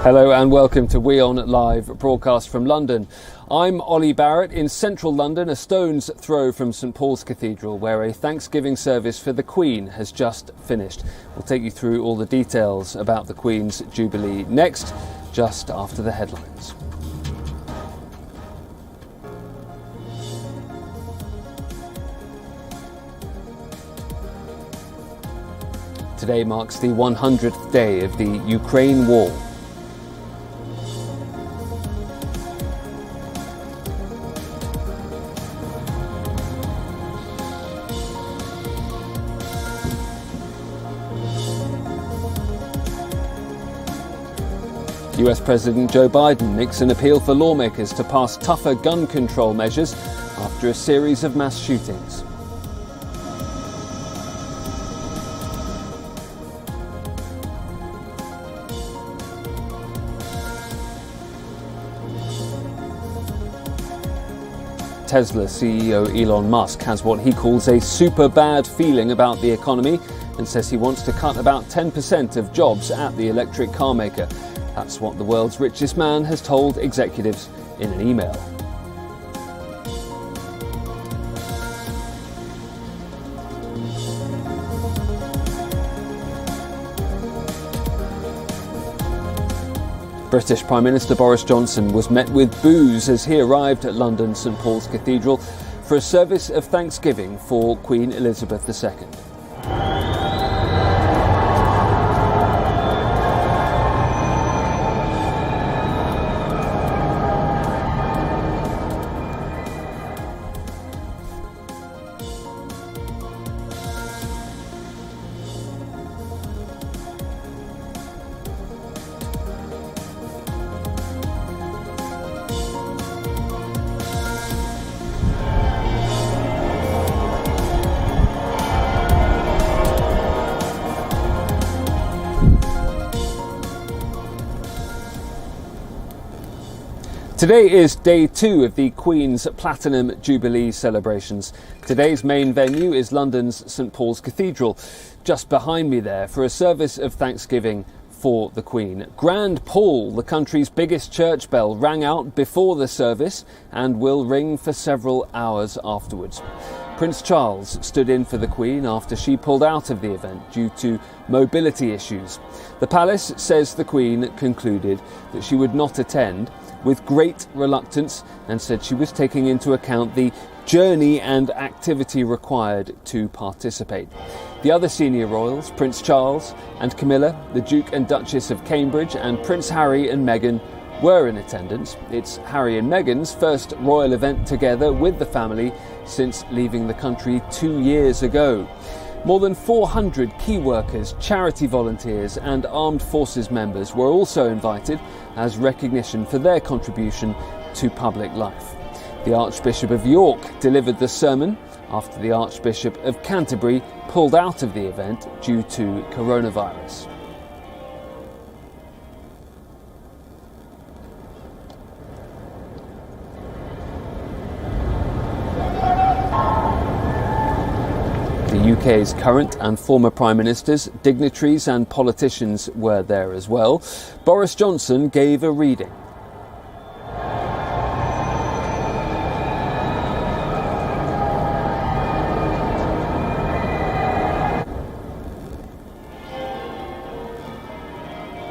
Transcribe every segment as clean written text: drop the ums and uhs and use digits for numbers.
Hello and welcome to WION Live Broadcast from London. I'm Ollie Barrett in central London, a stone's throw from St Paul's Cathedral, where a Thanksgiving service for the Queen has just finished. We'll take you through all the details about the Queen's Jubilee next, just after the headlines. Today marks the 100th day of the Ukraine war. US President Joe Biden makes an appeal for lawmakers to pass tougher gun control measures after a series of mass shootings. Tesla CEO Elon Musk has what he calls a super bad feeling about the economy and says he wants to cut about 10% of jobs at the electric car maker. That's what the world's richest man has told executives in an email. British Prime Minister Boris Johnson was met with boos as he arrived at London's St Paul's Cathedral for a service of thanksgiving for Queen Elizabeth II. Today is day 2 of the Queen's Platinum Jubilee celebrations. Today's main venue is London's St Paul's Cathedral, just behind me there, for a service of thanksgiving for the Queen. Grand Paul, the country's biggest church bell, rang out before the service and will ring for several hours afterwards. Prince Charles stood in for the Queen after she pulled out of the event due to mobility issues. The palace says the Queen concluded that she would not attend with great reluctance and said she was taking into account the journey and activity required to participate. The other senior royals, Prince Charles and Camilla, the Duke and Duchess of Cambridge, and Prince Harry and Meghan were in attendance. It's Harry and Meghan's first royal event together with the family since leaving the country 2 years ago. More than 400 key workers, charity volunteers and armed forces members were also invited as recognition for their contribution to public life. The Archbishop of York delivered the sermon after the Archbishop of Canterbury pulled out of the event due to coronavirus. The UK's current and former Prime Ministers, dignitaries and politicians were there as well. Boris Johnson gave a reading.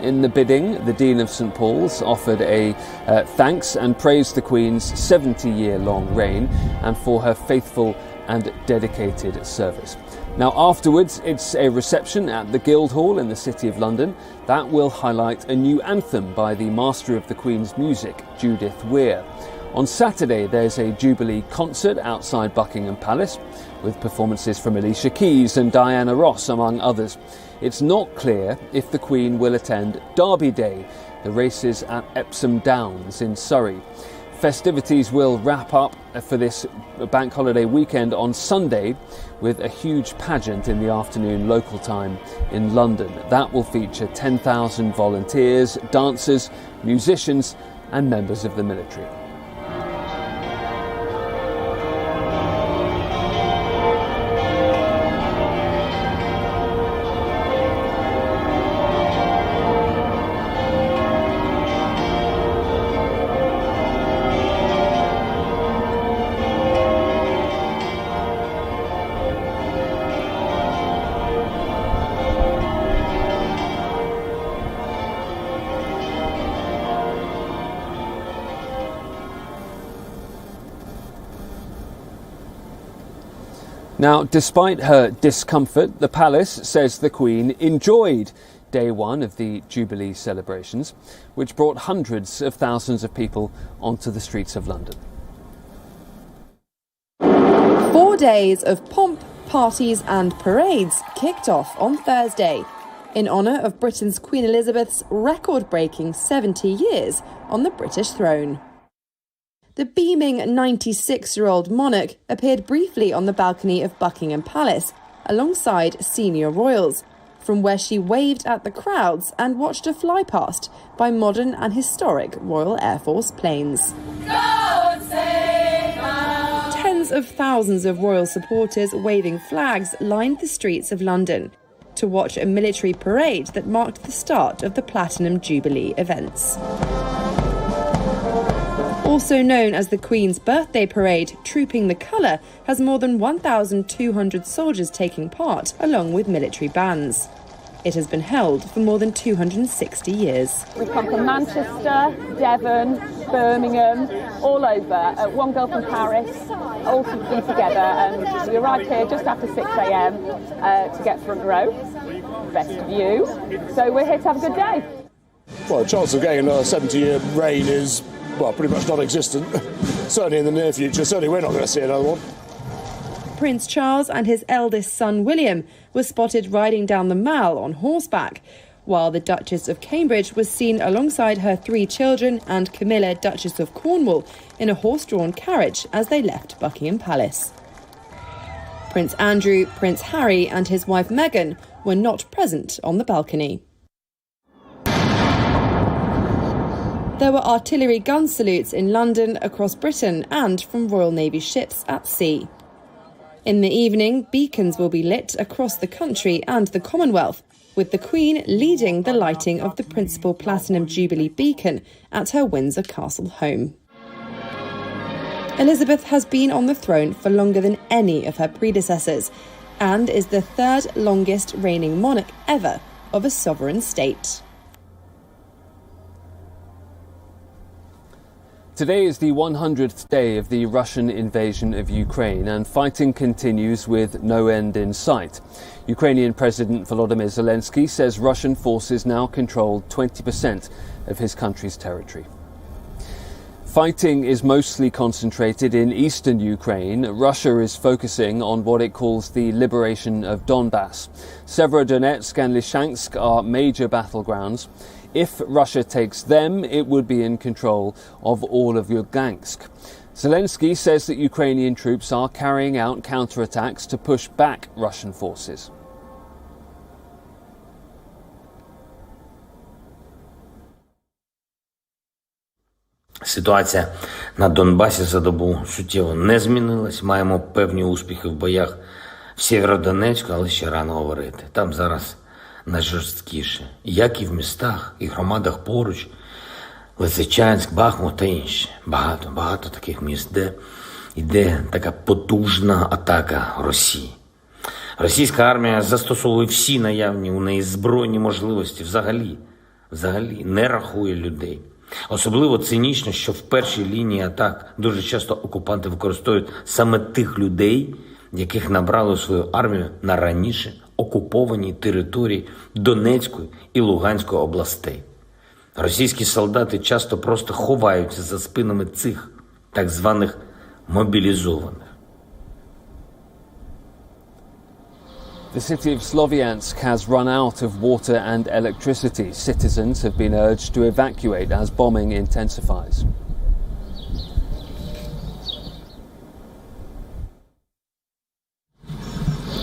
In the bidding, the Dean of St Paul's offered a thanks and praised the Queen's 70-year-long reign and for her faithful and dedicated service. Now afterwards, it's a reception at the Guildhall in the City of London that will highlight a new anthem by the Master of the Queen's Music, Judith Weir. On Saturday, there's a Jubilee concert outside Buckingham Palace with performances from Alicia Keys and Diana Ross, among others. It's not clear if the Queen will attend Derby Day, the races at Epsom Downs in Surrey. Festivities will wrap up for this bank holiday weekend on Sunday with a huge pageant in the afternoon local time in London. That will feature 10,000 volunteers, dancers, musicians and members of the military. Now, despite her discomfort, the palace says the Queen enjoyed day one of the Jubilee celebrations, which brought hundreds of thousands of people onto the streets of London. 4 days of pomp, parties and parades kicked off on Thursday in honour of Britain's Queen Elizabeth's record-breaking 70 years on the British throne. The beaming 96-year-old monarch appeared briefly on the balcony of Buckingham Palace alongside senior royals, from where she waved at the crowds and watched a fly past by modern and historic Royal Air Force planes. God save us! Tens of thousands of royal supporters waving flags lined the streets of London to watch a military parade that marked the start of the Platinum Jubilee events. Also known as the Queen's Birthday Parade, Trooping the Colour has more than 1,200 soldiers taking part, along with military bands. It has been held for more than 260 years. We've come from Manchester, Devon, Birmingham, all over. One girl from Paris, all to be together, and we arrived here just after 6 a.m. To get front row, best view. So we're here to have a good day. Well, the chance of getting another 70-year reign is, well, pretty much non-existent. Certainly in the near future. Certainly we're not going to see another one. Prince Charles and his eldest son William were spotted riding down the Mall on horseback, while the Duchess of Cambridge was seen alongside her 3 children and Camilla, Duchess of Cornwall, in a horse-drawn carriage as they left Buckingham Palace. Prince Andrew, Prince Harry and his wife Meghan were not present on the balcony. There were artillery gun salutes in London, across Britain and from Royal Navy ships at sea. In the evening, beacons will be lit across the country and the Commonwealth, with the Queen leading the lighting of the principal Platinum Jubilee beacon at her Windsor Castle home. Elizabeth has been on the throne for longer than any of her predecessors and is the 3rd longest reigning monarch ever of a sovereign state. Today is the 100th day of the Russian invasion of Ukraine, and fighting continues with no end in sight. Ukrainian President Volodymyr Zelensky says Russian forces now control 20% of his country's territory. Fighting is mostly concentrated in eastern Ukraine. Russia is focusing on what it calls the liberation of Donbass. Severodonetsk and Lysychansk are major battlegrounds. If Russia takes them, it would be in control of all of Lugansk. Zelensky says that Ukrainian troops are carrying out counterattacks to push back Russian forces. Ситуація на Донбасі за добу суттєво не змінилась. Маємо певні успіхи в боях в Сєвєродонецьку, але ще рано говорити. Там зараз найжорсткіше, як і в містах, і громадах поруч, Лисичанськ, Бахмут та інші. Багато таких міст, де йде така потужна атака Росії. Російська армія застосовує всі наявні у неї збройні можливості, взагалі не рахує людей. Особливо цинічно, що в першій лінії атак дуже часто окупанти використовують саме тих людей, яких набрали у свою армію на раніше окупованій території Донецької і Луганської областей. Російські солдати часто просто ховаються за спинами цих так званих мобілізованих. The city of Sloviansk has run out of water and electricity. Citizens have been urged to evacuate as bombing intensifies.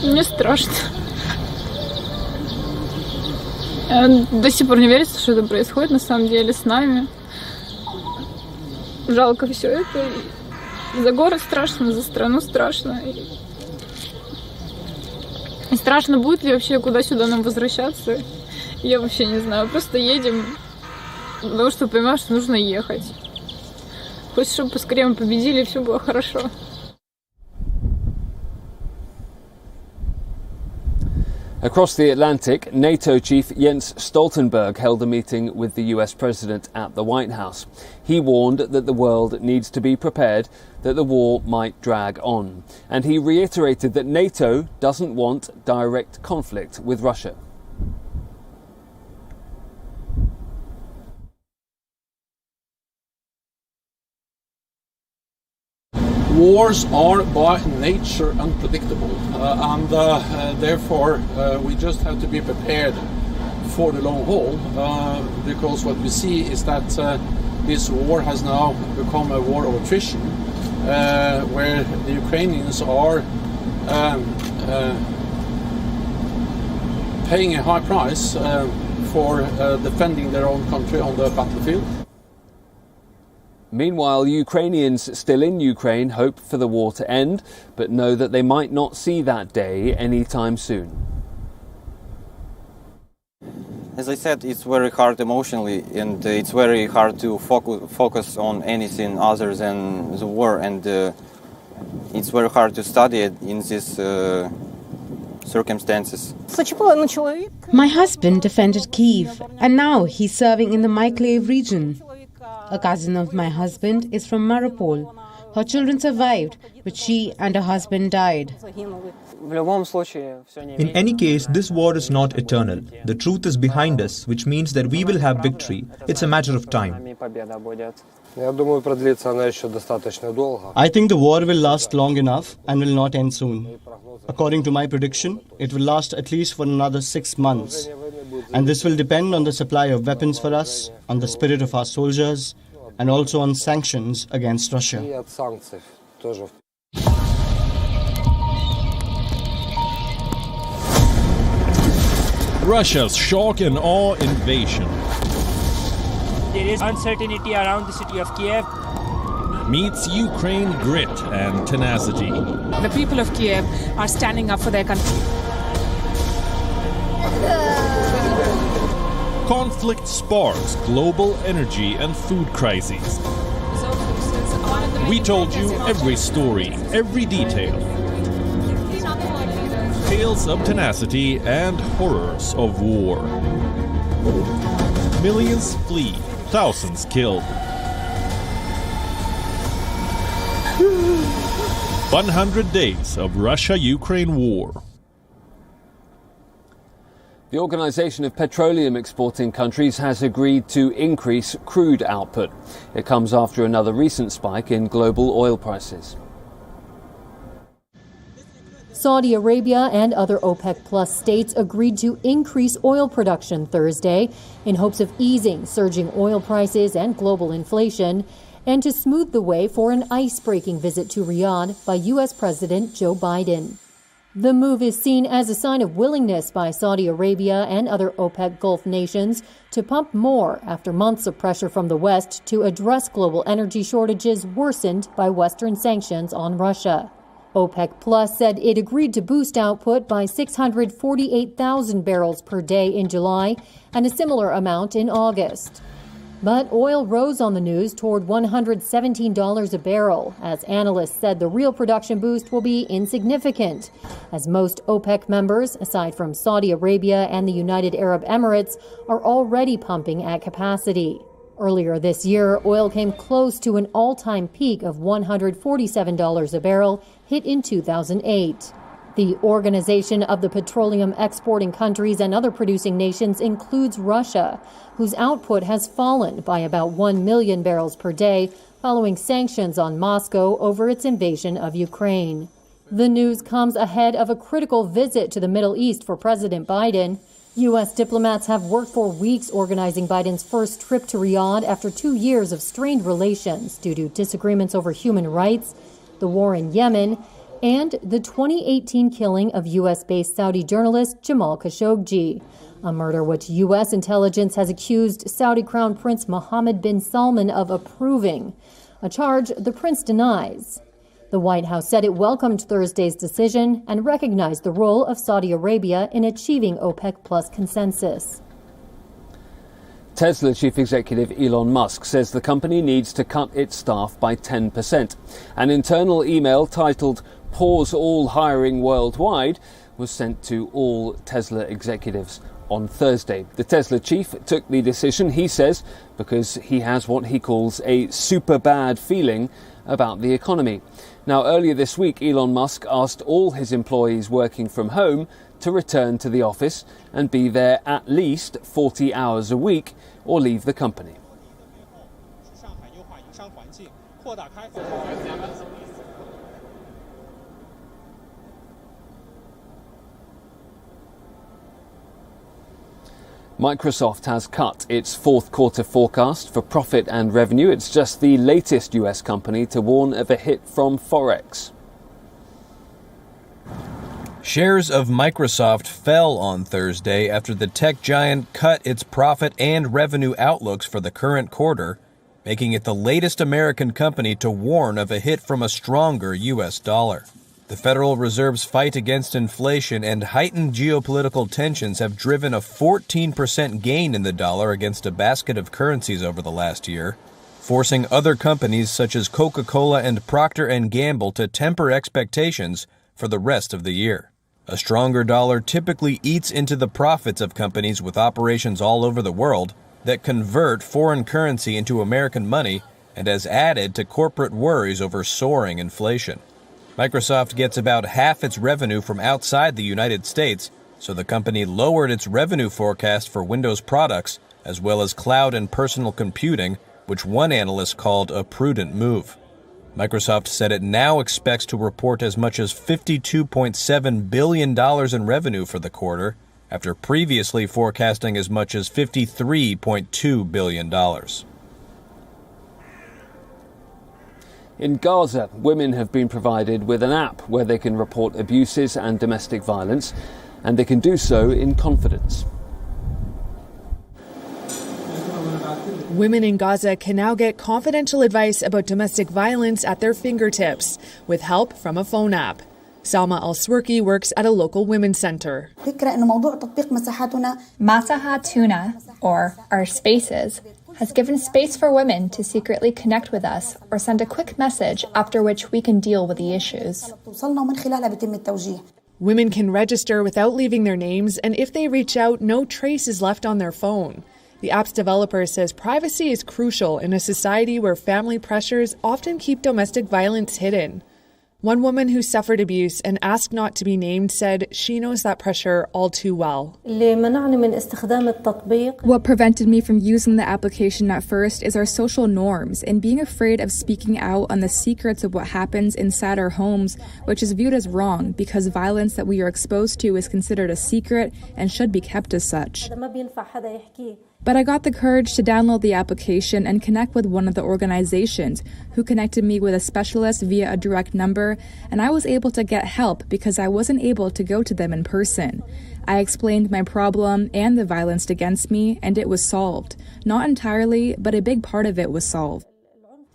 Мне страшно. До сих пор не верится, что это происходит на самом деле с нами. Жалко все это. За город страшно, за страну страшно. И страшно, будет ли вообще куда-сюда нам возвращаться. Я вообще не знаю. Просто едем, потому что понимаю, что нужно ехать. Хочется, чтобы поскорее мы победили, и все было хорошо. Across the Atlantic, NATO chief Jens Stoltenberg held a meeting with the US president at the White House. He warned that the world needs to be prepared that the war might drag on. And he reiterated that NATO doesn't want direct conflict with Russia. Wars are by nature unpredictable, and therefore we just have to be prepared for the long haul, because what we see is that this war has now become a war of attrition, where the Ukrainians are paying a high price for defending their own country on the battlefield. Meanwhile, Ukrainians still in Ukraine hope for the war to end, but know that they might not see that day anytime soon. As I said, it's very hard emotionally, and it's very hard to focus on anything other than the war, and it's very hard to study it in these circumstances. My husband defended Kyiv, and now he's serving in the Mykolaiv region. A cousin of my husband is from Mariupol. Her children survived, but she and her husband died. In any case, this war is not eternal. The truth is behind us, which means that we will have victory. It's a matter of time. I think the war will last long enough and will not end soon. According to my prediction, it will last at least for another 6 months. And this will depend on the supply of weapons for us, on the spirit of our soldiers, and also on sanctions against Russia. Russia's shock and awe invasion. There is uncertainty around the city of Kiev. Meets Ukraine grit and tenacity. The people of Kiev are standing up for their country. Conflict sparks global energy and food crises. We told you every story, every detail. Tales of tenacity and horrors of war. Millions flee, thousands killed. 100 days of Russia-Ukraine war. The Organisation of Petroleum Exporting Countries has agreed to increase crude output. It comes after another recent spike in global oil prices. Saudi Arabia and other OPEC Plus states agreed to increase oil production Thursday in hopes of easing surging oil prices and global inflation, and to smooth the way for an ice-breaking visit to Riyadh by U.S. President Joe Biden. The move is seen as a sign of willingness by Saudi Arabia and other OPEC Gulf nations to pump more after months of pressure from the West to address global energy shortages worsened by Western sanctions on Russia. OPEC Plus said it agreed to boost output by 648,000 barrels per day in July and a similar amount in August. But oil rose on the news toward $117 a barrel, as analysts said the real production boost will be insignificant, as most OPEC members, aside from Saudi Arabia and the United Arab Emirates, are already pumping at capacity. Earlier this year, oil came close to an all-time peak of $147 a barrel, hit in 2008. The Organization of the Petroleum Exporting Countries and other producing nations includes Russia, whose output has fallen by about 1 million barrels per day following sanctions on Moscow over its invasion of Ukraine. The news comes ahead of a critical visit to the Middle East for President Biden. U.S. diplomats have worked for weeks organizing Biden's first trip to Riyadh after 2 years of strained relations due to disagreements over human rights, the war in Yemen, and the 2018 killing of U.S.-based Saudi journalist Jamal Khashoggi, a murder which U.S. intelligence has accused Saudi Crown Prince Mohammed bin Salman of approving, a charge the prince denies. The White House said it welcomed Thursday's decision and recognized the role of Saudi Arabia in achieving OPEC Plus consensus. Tesla chief executive Elon Musk says the company needs to cut its staff by 10%. An internal email titled "Pause all hiring worldwide" was sent to all Tesla executives on Thursday. The Tesla chief took the decision, he says, because he has what he calls a super bad feeling about the economy. Now, earlier this week, Elon Musk asked all his employees working from home to return to the office and be there at least 40 hours a week or leave the company. Microsoft has cut its fourth quarter forecast for profit and revenue. It's just the latest US company to warn of a hit from forex. Shares of Microsoft fell on Thursday after the tech giant cut its profit and revenue outlooks for the current quarter, making it the latest American company to warn of a hit from a stronger U.S. dollar. The Federal Reserve's fight against inflation and heightened geopolitical tensions have driven a 14% gain in the dollar against a basket of currencies over the last year, forcing other companies such as Coca-Cola and Procter & Gamble to temper expectations for the rest of the year. A stronger dollar typically eats into the profits of companies with operations all over the world that convert foreign currency into American money and has added to corporate worries over soaring inflation. Microsoft gets about half its revenue from outside the United States, so the company lowered its revenue forecast for Windows products, as well as cloud and personal computing, which one analyst called a prudent move. Microsoft said it now expects to report as much as $52.7 billion in revenue for the quarter, after previously forecasting as much as $53.2 billion. In Gaza, women have been provided with an app where they can report abuses and domestic violence, and they can do so in confidence. Women in Gaza can now get confidential advice about domestic violence at their fingertips, with help from a phone app. Salma Al-Swerki works at a local women's center. Masaha Tuna, or Our Spaces, has given space for women to secretly connect with us or send a quick message after which we can deal with the issues. Women can register without leaving their names, and if they reach out, no trace is left on their phone. The app's developer says privacy is crucial in a society where family pressures often keep domestic violence hidden. One woman who suffered abuse and asked not to be named said she knows that pressure all too well. What prevented me from using the application at first is our social norms and being afraid of speaking out on the secrets of what happens inside our homes, which is viewed as wrong because violence that we are exposed to is considered a secret and should be kept as such. But I got the courage to download the application and connect with one of the organizations who connected me with a specialist via a direct number, and I was able to get help because I wasn't able to go to them in person. I explained my problem and the violence against me, and it was solved. Not entirely, but a big part of it was solved.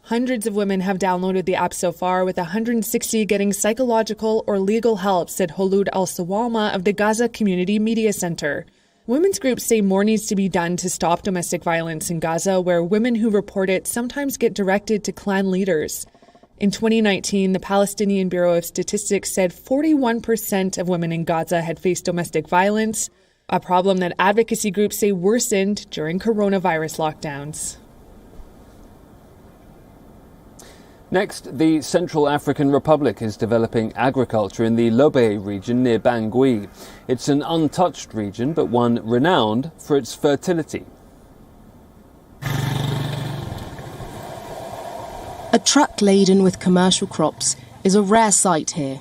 Hundreds of women have downloaded the app so far, with 160 getting psychological or legal help, said Holud Al-Sawalma of the Gaza Community Media Center. Women's groups say more needs to be done to stop domestic violence in Gaza, where women who report it sometimes get directed to clan leaders. In 2019, the Palestinian Bureau of Statistics said 41% of women in Gaza had faced domestic violence, a problem that advocacy groups say worsened during coronavirus lockdowns. Next, the Central African Republic is developing agriculture in the Lobe region near Bangui. It's an untouched region, but one renowned for its fertility. A truck laden with commercial crops is a rare sight here.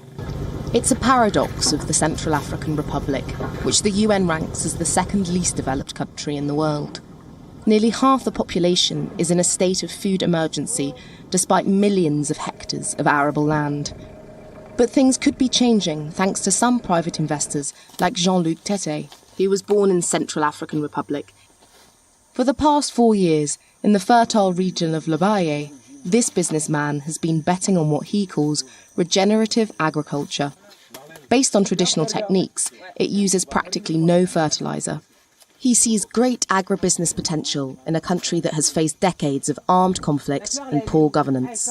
It's a paradox of the Central African Republic, which the UN ranks as the second least developed country in the world. Nearly half the population is in a state of food emergency, despite millions of hectares of arable land. But things could be changing thanks to some private investors like Jean-Luc Tete, who was born in Central African Republic. For the past 4 years, in the fertile region of Lobaye, this businessman has been betting on what he calls regenerative agriculture. Based on traditional techniques, it uses practically no fertilizer. He sees great agribusiness potential in a country that has faced decades of armed conflict and poor governance.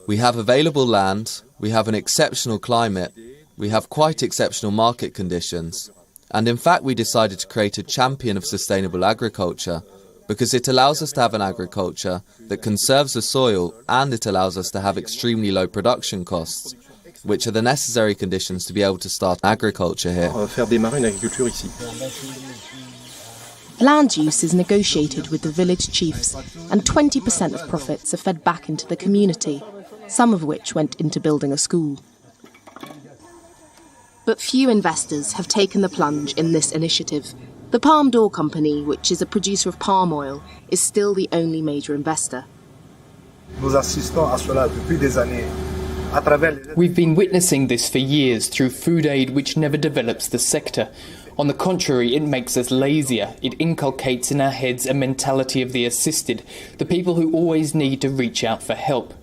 We have available land, We have an exceptional climate. We have quite exceptional market conditions. And in fact, we decided to create a champion of sustainable agriculture because it allows us to have an agriculture that conserves the soil, and it allows us to have extremely low production costs, which are the necessary conditions to be able to start agriculture here. Land use is negotiated with the village chiefs, and 20% of profits are fed back into the community, some of which went into building a school. But few investors have taken the plunge in this initiative. The Palm d'Or Company, which is a producer of palm oil, is still the only major investor. We've been witnessing this for years through food aid, which never develops the sector. On the contrary, it makes us lazier. It inculcates in our heads a mentality of the assisted, the people who always need to reach out for help.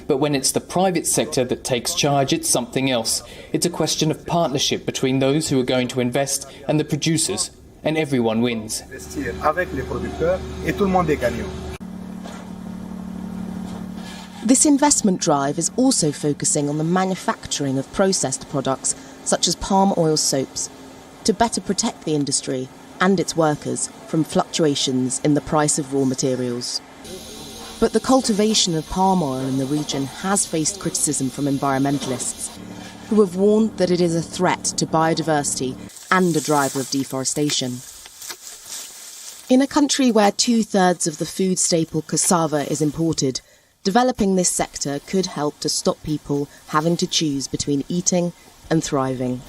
But when it's the private sector that takes charge, it's something else. It's a question of partnership between those who are going to invest and the producers, and everyone wins. This investment drive is also focusing on the manufacturing of processed products, such as palm oil soaps, to better protect the industry and its workers from fluctuations in the price of raw materials. But the cultivation of palm oil in the region has faced criticism from environmentalists, who have warned that it is a threat to biodiversity and a driver of deforestation. In a country where 2/3 of the food staple cassava is imported, developing this sector could help to stop people having to choose between eating and thriving.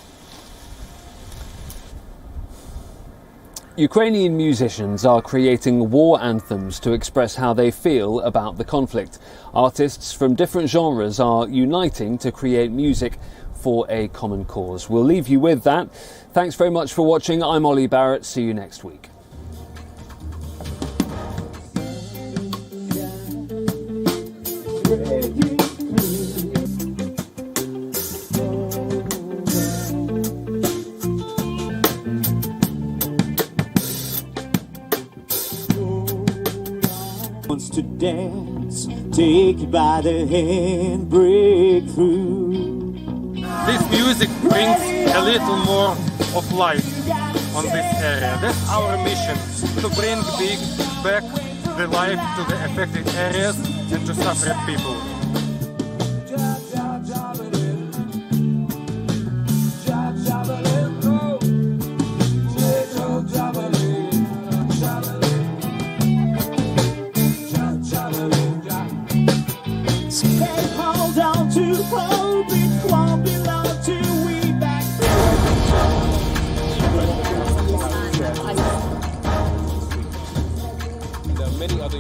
Ukrainian musicians are creating war anthems to express how they feel about the conflict. Artists from different genres are uniting to create music for a common cause. We'll leave you with that. Thanks very much for watching. I'm Ollie Barrett. See you next week. Wants to dance, take you by the hand, break through. This music brings a little more of life on this area. That's our mission, to bring back the life to the affected areas and to suffering people. Many other